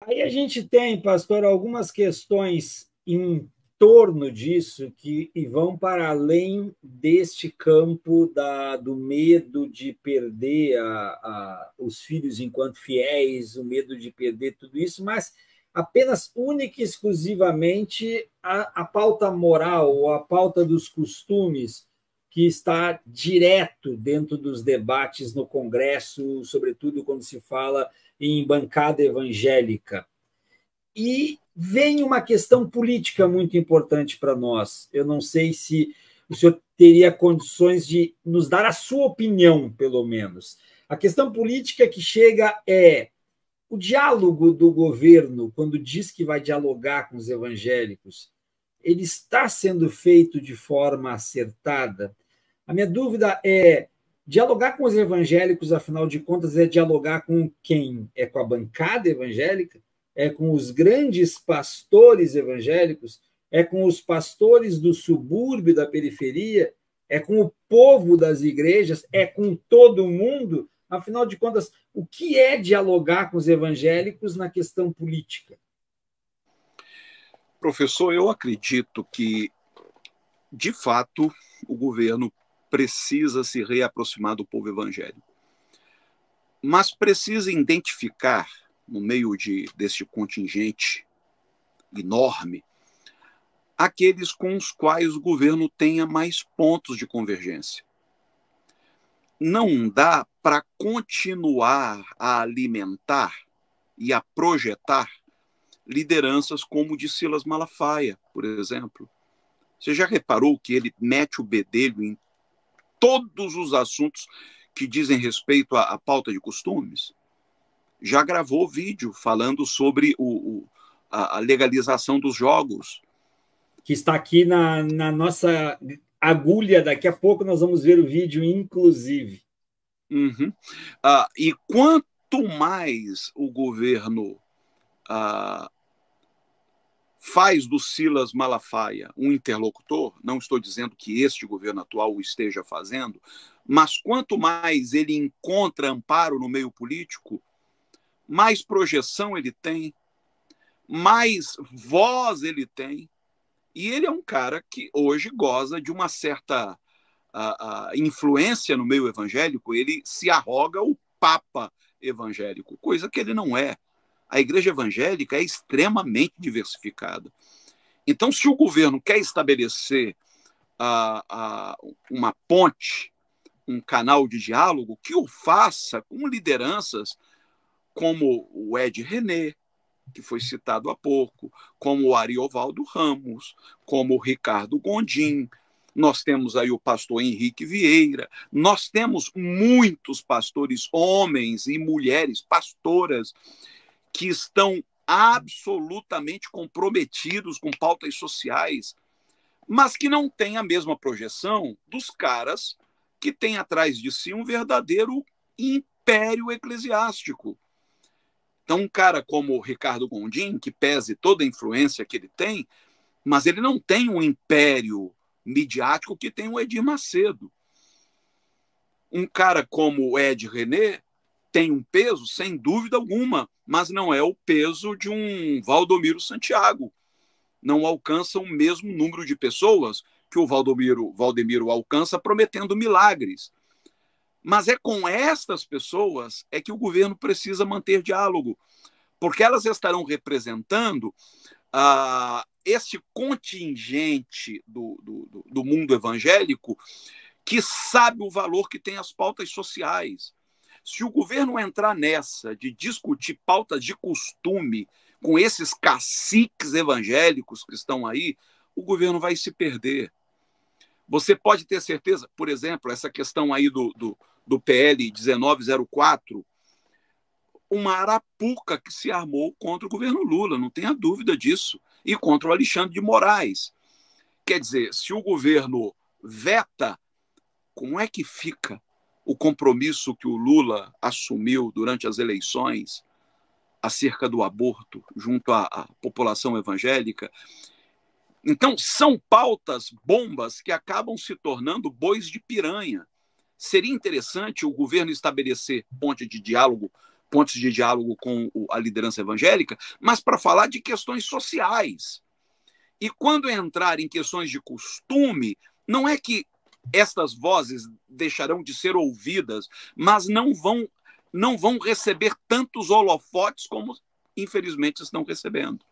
Aí a gente tem, pastor, algumas questões em torno disso que vão para além deste campo do medo de perder os filhos enquanto fiéis, o medo de perder tudo isso, mas apenas única e exclusivamente a pauta moral, ou a pauta dos costumes, que está direto dentro dos debates no Congresso, sobretudo quando se fala em bancada evangélica. E vem uma questão política muito importante para nós. Eu não sei se o senhor teria condições de nos dar a sua opinião, pelo menos. A questão política que chega é o diálogo do governo, quando diz que vai dialogar com os evangélicos, ele está sendo feito de forma acertada? A minha dúvida é: dialogar com os evangélicos, afinal de contas, é dialogar com quem? É com a bancada evangélica? É com os grandes pastores evangélicos? É com os pastores do subúrbio, da periferia? É com o povo das igrejas? É com todo mundo? Afinal de contas, o que é dialogar com os evangélicos na questão política? Professor, eu acredito que, de fato, o governo precisa se reaproximar do povo evangélico, mas precisa identificar, no meio deste contingente enorme, aqueles com os quais o governo tenha mais pontos de convergência. Não dá para continuar a alimentar e a projetar lideranças como o de Silas Malafaia, por exemplo. Você já reparou que ele mete o bedelho em todos os assuntos que dizem respeito à pauta de costumes? Já gravou vídeo falando sobre a legalização dos jogos. Que está aqui na nossa agulha. Daqui a pouco nós vamos ver o vídeo, inclusive. Uhum. E quanto mais o governo faz do Silas Malafaia um interlocutor, não estou dizendo que este governo atual o esteja fazendo, mas quanto mais ele encontra amparo no meio político, mais projeção ele tem, mais voz ele tem, e ele é um cara que hoje goza de uma certa influência no meio evangélico. Ele se arroga o papa evangélico, coisa que ele não é. A igreja evangélica é extremamente diversificada. Então, se o governo quer estabelecer uma ponte, um canal de diálogo, que o faça com lideranças como o Ed René, que foi citado há pouco, como o Ariovaldo Ramos, como o Ricardo Gondim. Nós temos aí o pastor Henrique Vieira, nós temos muitos pastores, homens e mulheres, pastoras, que estão absolutamente comprometidos com pautas sociais, mas que não têm a mesma projeção dos caras que têm atrás de si um verdadeiro império eclesiástico. Então, um cara como o Ricardo Gondim, que pese toda a influência que ele tem, mas ele não tem um império midiático que tem o Edir Macedo. Um cara como o Ed René tem um peso, sem dúvida alguma, mas não é o peso de um Valdomiro Santiago. Não alcança o mesmo número de pessoas que o Valdemiro alcança prometendo milagres. Mas é com estas pessoas é que o governo precisa manter diálogo, porque elas estarão representando este contingente do mundo evangélico que sabe o valor que tem as pautas sociais. Se o governo entrar nessa de discutir pautas de costume com esses caciques evangélicos que estão aí, o governo vai se perder. Você pode ter certeza, por exemplo, essa questão aí do PL 1904, uma arapuca que se armou contra o governo Lula, não tenha dúvida disso, e contra o Alexandre de Moraes. Quer dizer, se o governo veta, como é que fica o compromisso que o Lula assumiu durante as eleições acerca do aborto junto à população evangélica? Então, são pautas bombas que acabam se tornando bois de piranha. Seria interessante o governo estabelecer ponte de diálogo pontos de diálogo com a liderança evangélica, mas para falar de questões sociais. E quando entrar em questões de costume, não é que estas vozes deixarão de ser ouvidas, mas não vão receber tantos holofotes como, infelizmente, estão recebendo.